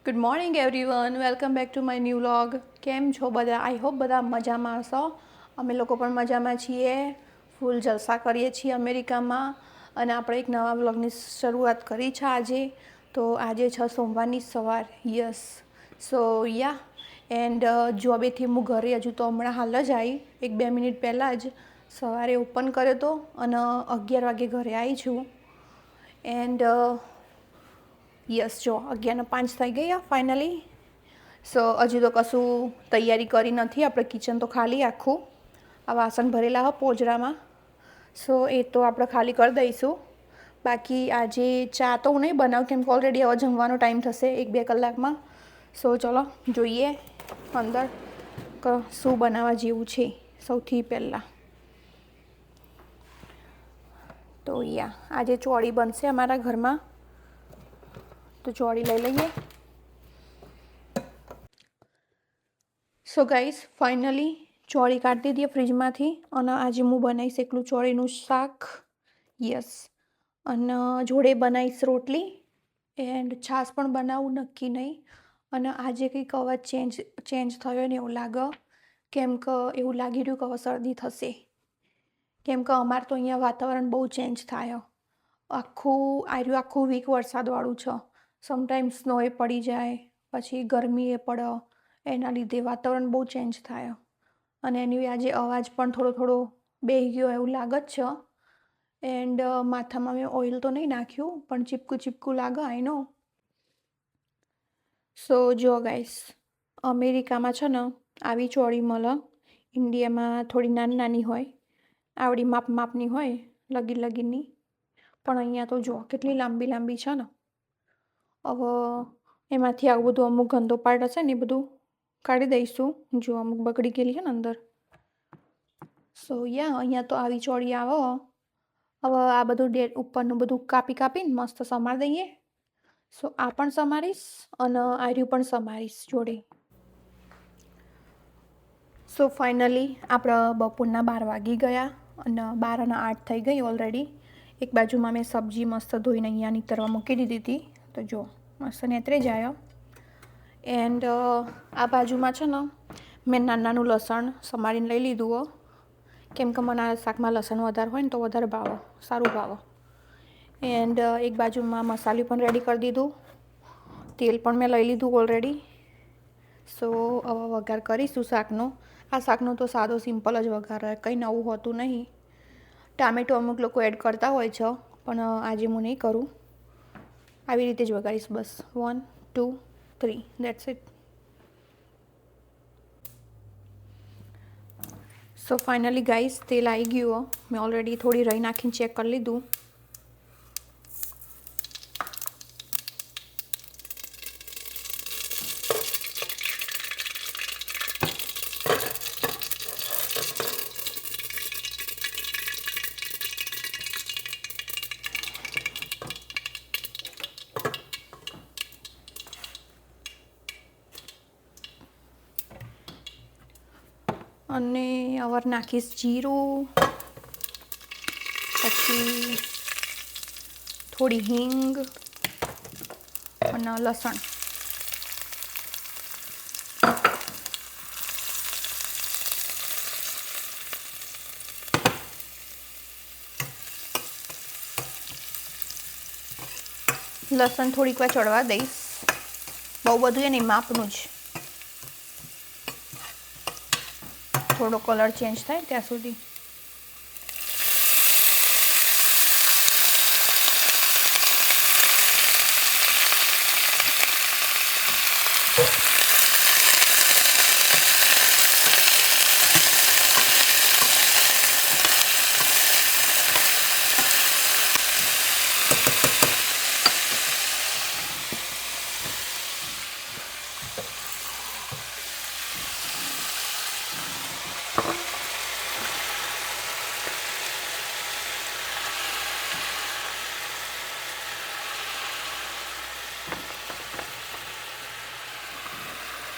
Good morning everyone, welcome back to my new vlog. કેમ છો બધા? આઈ હોપ બધા મજામાં હશો. અમે લોકો પણ મજામાં છીએ, ફૂલ જલસા કરીએ છીએ અમેરિકામાં. અને આપણે એક નવા વ્લોગની શરૂઆત કરી છે આજે. તો આજે છે સોમવારની સવાર. યસ, સો યા એન્ડ જોબેથી હું ઘરે હજુ તો હમણાં હાલ જ આવી, 1-2 મિનિટ પહેલાં જ સવારે ઓપન કર્યો હતો અને 11 વાગે ઘરે આવી છું. એન્ડ યસ, જો 11:05 થઈ ગયા ફાઇનલી. સો હજી તો કશું તૈયારી કરી નથી આપણે. કિચન તો ખાલી આખું, આ વાસણ ભરેલા હોય પોજરામાં. સો એ તો આપણે ખાલી કરી દઈશું. બાકી આજે ચા તો હું નહીં બનાવું, કેમ કે ઓલરેડી હવે જમવાનો ટાઈમ થશે 1-2 કલાકમાં. સો ચલો જોઈએ અંદર શું બનાવવા જેવું છે. સૌથી પહેલાં તો આજે ચોળી બનશે અમારા ઘરમાં, તો ચોળી લઈ લઈએ. સો ગાઈસ, ફાઇનલી ચોળી કાઢી દીધી ફ્રીજમાંથી અને આજે હું બનાવીશ એકલું ચોળીનું શાક. યસ, અને જોડે બનાવીશ રોટલી એન્ડ છાશ પણ બનાવું, નક્કી નહીં. અને આજે કંઈક અવાજ ચેન્જ થયો ને એવું લાગે, કેમ કે એવું લાગી રહ્યું કે હવે શરદી થશે. કેમ કે અમારે તો અહીંયા વાતાવરણ બહુ ચેન્જ થાય. આખું વીક વરસાદવાળું છે. સમટાઈમ્સ સ્નો એ પડી જાય, પછી ગરમી એ પડે. એના લીધે વાતાવરણ બહુ ચેન્જ થાય. અને એની આજે અવાજ પણ થોડો બેહી ગયો એવું લાગે જ છે. એન્ડ માથામાં મેં ઓઇલ તો નહીં નાખ્યું, પણ ચીપકું લાગે, આઈ નો. સો જો ગાઈસ, અમેરિકામાં છે ને આવી ચોળી મળે. ઇન્ડિયામાં થોડી નાની હોય, આવડી માપની હોય, લગીનની. પણ અહીંયા તો જો કેટલી લાંબી છે ને. હવે એમાંથી આવું બધું અમુક ગંદો પાર્ટ હશે ને એ બધું કાઢી દઈશું. જો અમુક બગડી ગયેલી છે ને અંદર. સો અહીંયા તો આવી ચોળી આવે. હવે આ બધું ઉપરનું બધું કાપીને મસ્ત સમારી દઈએ. સો આ પણ સમારીશ અને આર્યું પણ સમારીશ જોડે. સો ફાઇનલી આપણે બપોરના 12 વાગી ગયા અને 12 અને 8 થઈ ગઈ ઓલરેડી. એક બાજુમાં મેં સબ્જી મસ્ત ધોઈને અહીંયા નીતરવા મૂકી દીધી હતી. તો જો મસ્ત નેતરે જાય. એન્ડ આ બાજુમાં છે ને મેં નાનું લસણ સમારીને લઈ લીધું. કેમ કે મને આ શાકમાં લસણ વધારે હોય ને તો વધારે ભાવે, સારું ભાવે. એન્ડ એક બાજુમાં મસાલું પણ રેડી કરી દીધું. તેલ પણ મેં લઈ લીધું ઓલરેડી. સો હવે વઘાર કરીશું શાકનો. આ શાકનો તો સાદો સિમ્પલ જ વઘાર હોય, કંઈ નવું હોતું નહીં. ટામેટો અમુક લોકો એડ કરતા હોય છે, પણ આજે હું નહીં કરું. આવી રીતે જ વઘારીશ બસ. 1, 2, 3, that's it. So finally guys, તેલ આવી ગયું. મેં ઓલરેડી થોડી રહી નાખીને ચેક કરી લીધું. અને હવે નાખીશ જીરું, પછી થોડી હિંગ અને લસણ. લસણ થોડીક વાર ચડવા દઈશ. બહુ બધું એ નહીં, માપનું જ. થોડો કલર ચેન્જ થાય ત્યાં સુધી.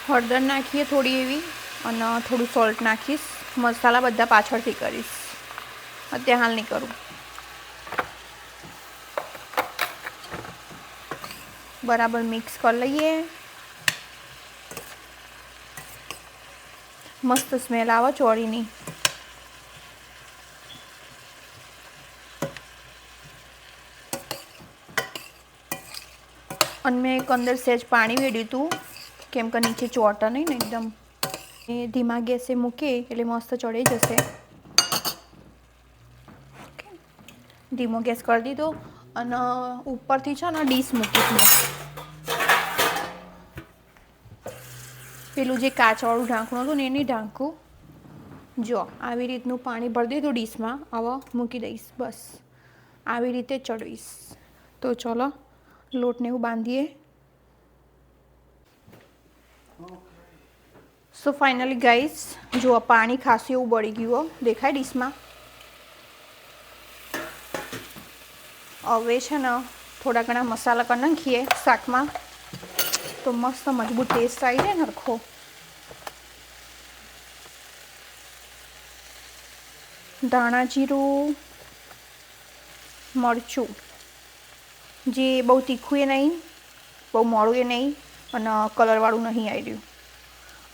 હળદર નાખીએ થોડી એવી, અને થોડું સોલ્ટ નાખીશ. મસાલા બધા પાછળથી કરીશ, અત્યારે હાલ નહીં કરું. બરાબર મિક્સ કરી લઈએ. મસ્ત સ્મેલ આવે ચોળીની. અને મેં એક અંદર સહેજ પાણી વેડ્યું હતું કેમ કે નીચે ચોંટે નહીં ને એકદમ. એ ધીમા ગેસે મૂકીએ એટલે મસ્ત ચડી જશે. ધીમો ગેસ કરી દીધો અને ઉપરથી છે ને ડીશ મૂકીશું. પેલું જે કાચવાળું ઢાંકણું હતું ને એ નહીં ઢાંકું. જો આવી રીતનું પાણી ભરી દીધું ડીશમાં. હવે મૂકી દઈશ. બસ આવી રીતે ચડવીશ. તો ચલો લોટને એવું બાંધીએ. સો ફાઇનલી ગાઈસ જો પાણી ખાસું એવું બળી ગયું. દેખાય ડીશમાં. હવે છે ને થોડા ઘણા મસાલા કરી નાખીએ શાકમાં તો મસ્ત મજબૂત ટેસ્ટ આવી જાય નરખો. ધાણા જીરું, મરચું, જે બહુ તીખું એ નહીં, બહુ મોડું એ નહીં અને કલરવાળું નહીં આવી રહ્યું.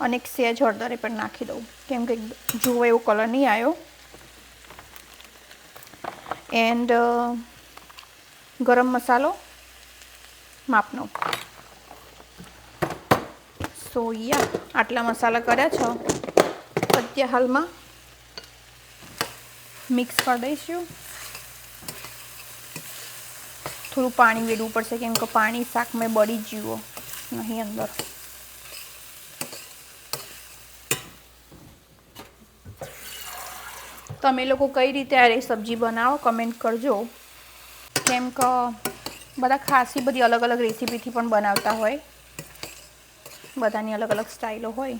અને એક સહેજ હળદરે પણ નાખી દઉં કેમ કે જોવો એવો કલર નહીં આવ્યો. એન્ડ ગરમ મસાલો માપનો. સો યા આટલા મસાલા કર્યા છે. અત્યારે હાલમાં મિક્સ કરી દઈશું. થોડું પાણી વેડવું પડશે કેમ કે પાણી શાકમાં બળી જ જુઓ નહીં અંદર. તમે લોકો કઈ રીતે આ સબ્જી બનાવો કમેન્ટ કરજો. કેમ કે બધા ખાસી બધી અલગ અલગ રેસીપીથી પણ બનાવતા હોય. બધાની અલગ અલગ સ્ટાઈલો હોય.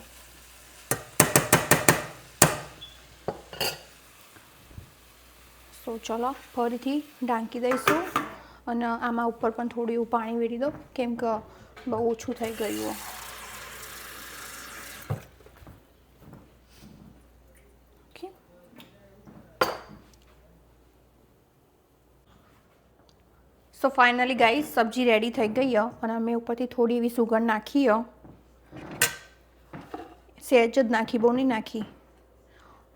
સો ચલો ફરીથી ઢાંકી દઈશું અને આમાં ઉપર પણ થોડું એવું પાણી વેરી દો કેમ કે બહુ ઓછું થઈ ગયું. ઓકે સો ફાઇનલી ગાઈસ સબ્જી રેડી થઈ ગઈ અને અમે ઉપરથી થોડી એવી સુગંધ નાખી. સહેજ જ નાખી, બહુ નહીં નાખી.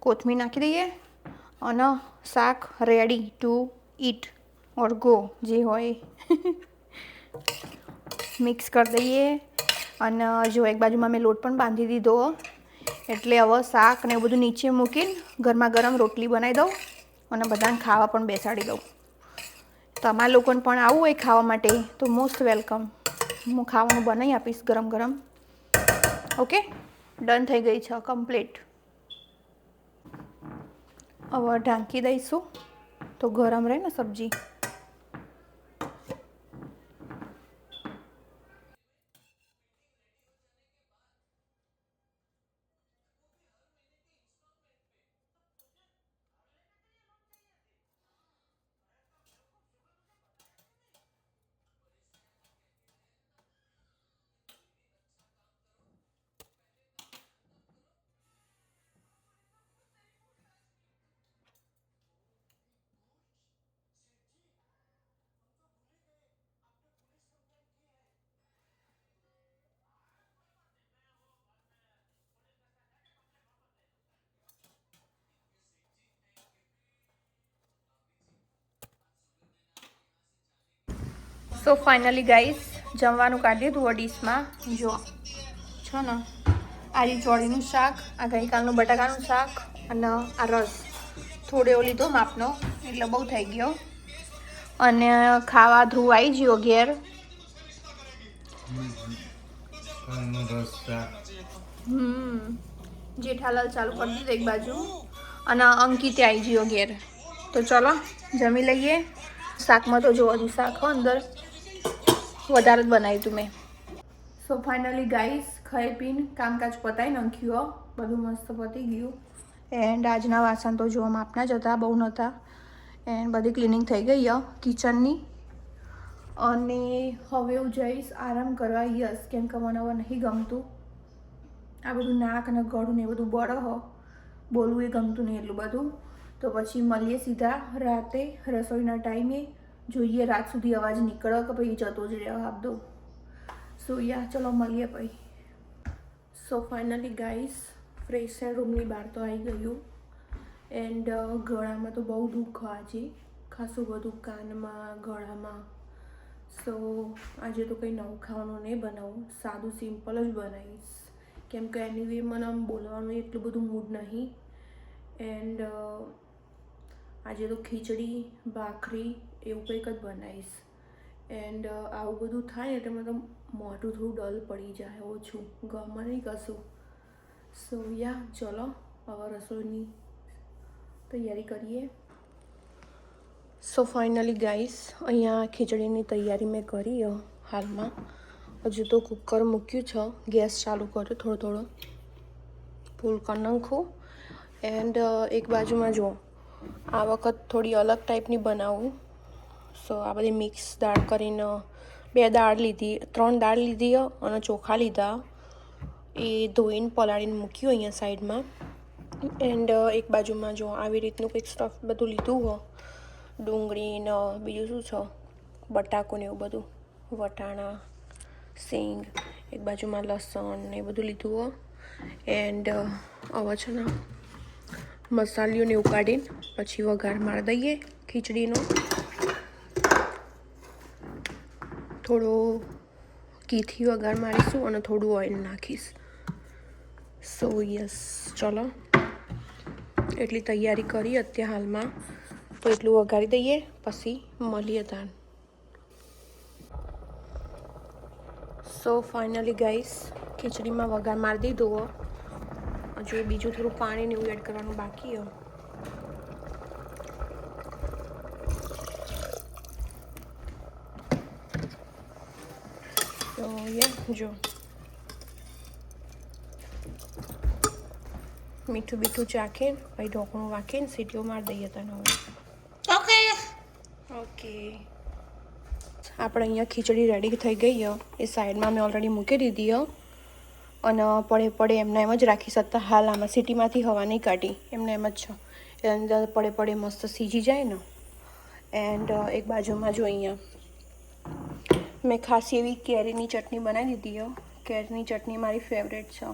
કોથમીર નાખી દઈએ અને શાક ready to eat or go જે હોય. મિક્સ કરી દઈએ અને જો એક બાજુમાં મેં લોટ પણ બાંધી દીધો એટલે હવે શાક ને એવું બધું નીચે મૂકીને ગરમા ગરમ રોટલી બનાવી દઉં અને બધાને ખાવા પણ બેસાડી દઉં. તમારા લોકોને પણ આવવું હોય ખાવા માટે તો મોસ્ટ વેલકમ. હું ખાવાનું બનાવી આપીશ ગરમ ગરમ. ઓકે ડન થઈ ગઈ છે કમ્પ્લીટ. હવે ઢાંકી દઈશું તો ગરમ રહે ને સબ્જી. સો ફાઇનલી ગાઈસ જમવાનું કાઢી દીધું ડીશમાં. જો છો ને આ ચોળીનું શાક, આ ગઈકાલનું બટાકાનું શાક અને આ રસ થોડો એવો લીધો માપનો એટલે બહુ થઈ ગયો. અને ખાવા ધ્રુવ આવી ગયો ઘેર. જેઠાલાલ ચાલુ કરી દીધું એક બાજુ અને અંકિત આવી ગયો ઘેર. તો ચલો જમી લઈએ. શાકમાં તો જો હજુ શાક અંદર વધારે જ બનાવ્યું હતું મેં. સો ફાઇનલી ગાઈસ ખાઈ પીને કામકાજ પતાવી નાખ્યું. બધું મસ્ત પતી ગયું. એન્ડ આજના વાસણ તો જોવા માપના જ હતા, બહુ નહોતા. એન્ડ બધી ક્લિનિંગ થઈ ગઈ કિચનની. અને હવે હું જઈશ આરામ કરવા. યસ કેમ કે મને હવે નહીં ગમતું આ બધું નાક અને ગળું ને એ બધું બળો બોલવું એ ગમતું નહીં એટલું બધું. તો પછી મળીએ સીધા રાતે રસોઈના ટાઈમે. જોઈએ રાત સુધી અવાજ નીકળે કે પછી જતો જ રહેવા આપ દો. સો યા ચલો મળીએ પછી. સો ફાઇનલી ગાઈસ ફ્રેશ રૂમની બહાર તો આવી ગયું. એન્ડ ગળામાં તો બહુ દુઃખ આજે, ખાસું બધું કાનમાં, ગળામાં. સો આજે તો કંઈ નવું ખાવાનું નહીં બનાવું, સાદું સિમ્પલ જ બનાવીશ, કેમ કે એની મને આમ બોલવાનું એટલું બધું મૂડ નહીં. એન્ડ આજે તો ખીચડી, ભાખરી એવું કંઈક જ બનાવીશ. એન્ડ આવું બધું થાય એટલે મને મોઢું થોડું ડલ પડી જાય, ઓછું ગમે નહીં કશું. સો યા ચલો હવે રસોઈની તૈયારી કરીએ. સો ફાઇનલી ગાઈસ, અહીંયા ખીચડીની તૈયારી મેં કરી હાલમાં. હજુ તો કુકર મૂક્યું છે, ગેસ ચાલુ કર્યો, થોડો ફૂલ કરી નાખું. એન્ડ એક બાજુમાં જો આ વખત થોડી અલગ ટાઈપની બનાવું. સો આ બધી મિક્સ દાળ કરીને 3 દાળ લીધી અને ચોખા લીધા, એ ધોઈને પલાળીને મૂક્યું અહીંયા સાઈડમાં. એન્ડ એક બાજુમાં જો આવી રીતનું કંઈક સ્ટફ બધું લીધું હો, ડુંગળી ને બીજું શું છે, બટાકું ને એવું બધું, વટાણા, સિંગ, એક બાજુમાં લસણ ને એ બધું લીધું હો. એન્ડ હવે છે ને મસાલીઓને એવું કાઢીને પછી વઘાર મારી દઈએ ખીચડીનો. થોડો ઘીથી વઘાર મારીશું અને થોડું ઓઇલ નાખીશ. સો યસ ચલો, એટલી તૈયારી કરી અત્યારે હાલમાં, તો એટલું વઘારી દઈએ પછી મળીએ તાન. સો ફાઇનલી ગાઈસ, ખીચડીમાં વઘાર મારી દીધો. હજુ બીજું થોડું પાણી ને એવું એડ કરવાનું બાકી હો. તો જો મીઠું બીઠું ચાખીને પછી ઢોકણું વાંકીને સીટીઓ મારી દઈએ તને હવે. ઓકે આપણે અહીંયા ખીચડી રેડી થઈ ગઈ એ સાઈડમાં મેં ઓલરેડી મૂકી દીધી અને પડે એમને એમ જ રાખી શકતા. હાલ આમાં સિટીમાંથી હવા નહીં કાઢી, એમને એમ જ છે, એની અંદર પડે મસ્ત સીજી જાય ને. એન્ડ એક બાજુમાં જો અહીંયા મેં ખાસી એવી કેરીની ચટણી બનાવી દીધી. કેરીની ચટણી મારી ફેવરેટ છે,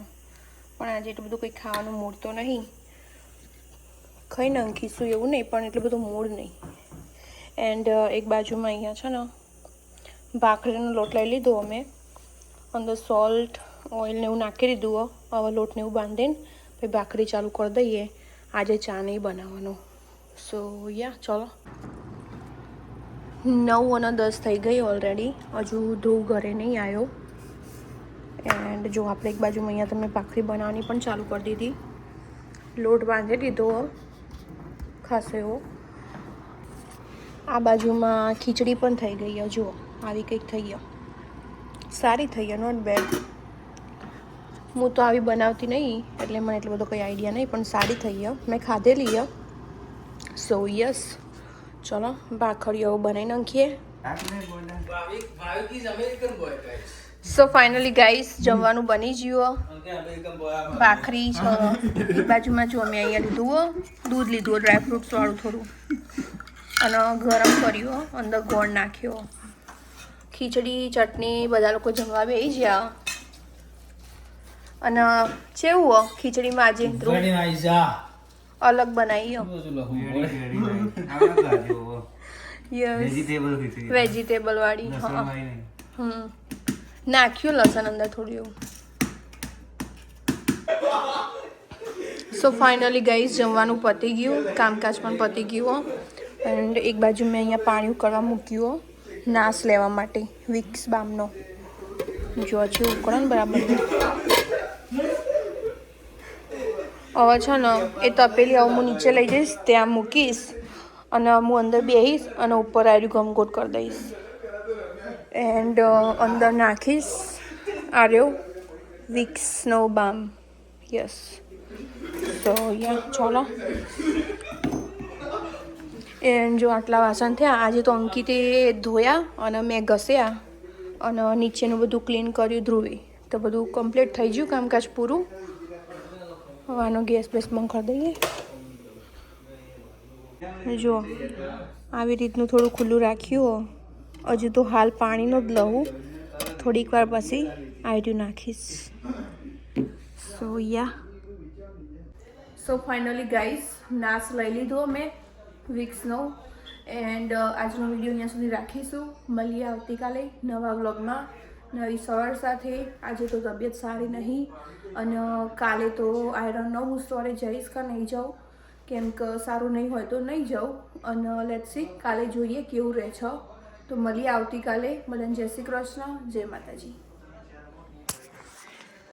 પણ આજે એટલું બધું કંઈ ખાવાનું મૂડ તો નહીં, ખાઈ નાખીશું એવું નહીં, પણ એટલું બધું મૂડ નહીં. એન્ડ એક બાજુમાં અહીંયા છે ને ભાખરીનો લોટ લઈ લીધો અમે, અંદર સોલ્ટ, ઓઇલ ને એવું નાખી દીધું. હવે લોટને એવું બાંધીને પછી ભાખરી ચાલુ કરી દઈએ. આજે ચા નહીં બનાવવાનો. સો યા ચલો, 9:10 થઈ ગઈ ઓલરેડી, હજુ ધ્રુવ ઘરે નહીં આવ્યો. એન્ડ જો આપણે એક બાજુમાં અહીંયા તમે ભાખરી બનાવવાની પણ ચાલુ કરી દીધી, લોટ બાંધી દીધો ખાસો એવો. આ બાજુમાં ખીચડી પણ થઈ ગઈ, જુઓ આવી કંઈક થઈ ગયો, સારી થઈ ગઈ, નોટ બેડ. હું તો આવી બનાવતી નહીં એટલે મને એટલો બધો કંઈ આઈડિયા નહીં, પણ સારી થઈ ગઈ, મેં ખાધેલી. સો યસ ચલો ભાખરીઓ બનાવી નાખીએ. સો ફાઇનલી ગાઈસ, જમવાનું બની ગયું. ભાખરી છે, એક બાજુમાં જો મેં અહીંયા લીધું દૂધ લીધું ડ્રાયફ્રૂટ્સ વાળું થોડું, અને ગરમ કર્યું, અંદર ગોળ નાખ્યો. ખીચડી, ચટણી, બધા લોકો જમવા બેસી ગયા. અને કેવું ખીચડીમાં આજે અલગ બનાવી વેજીટેબલ વાળી. નાખ્યું લસણ અંદર થોડું એવું. સો ફાઇનલી ગાઈસ, જમવાનું પતી ગયું, કામકાજ પણ પતી ગયું. એન્ડ એક બાજુ મેં અહીંયા પાણી ઉકળવા મૂક્યું નાશ લેવા માટે, વિક્સ બામનો. જો છે ઉકળે ને બરાબર. હવે છે ને એ તપેલી હવે હું નીચે લઈ જઈશ, ત્યાં મૂકીશ અને હું અંદર બેસીશ અને ઉપર આર્યું ગમગોટ કરી દઈશ. એન્ડ અંદર નાખીશ આર્યો વિક્સનો બામ. યસ તો યા ચલો. એન્ડ જો આટલા વાસણ થયા આજે તો અંકિતે ધોયા અને મેં ઘસ્યા અને નીચેનું બધું ક્લીન કર્યું ધ્રુવે, તો બધું કમ્પ્લીટ થઈ ગયું કામકાજ પૂરું. હવે આનો ગેસ બેસ બંધ કરી દઈએ. જો આવી રીતનું થોડું ખુલ્લું રાખ્યું. હજુ તો હાલ પાણીનો જ લઉં, થોડીક વાર પછી આયર્યું નાખીશ. સો યા સો ફાઇનલી ગાઈસ નાશ લઈ લીધો અમે વિક્સનો એન્ડ આજનો વિડીયો અહીંયા સુધી રાખીશું. મળીએ આવતીકાલે નવા વ્લોગમાં નવી સવાર સાથે. આજે તો તબિયત સારી નહીં અને કાલે તો આઈ ડોન્ટ નો હું સ્ટોરે જઈશ કે નહીં જાઉં, કેમ કે સારું નહીં હોય તો નહીં જાઉં અને લેટ્સ સી કાલે જોઈએ કેવું રહે છે. તો મળીએ આવતીકાલે. બધાને જય શ્રી કૃષ્ણ, જય માતાજી.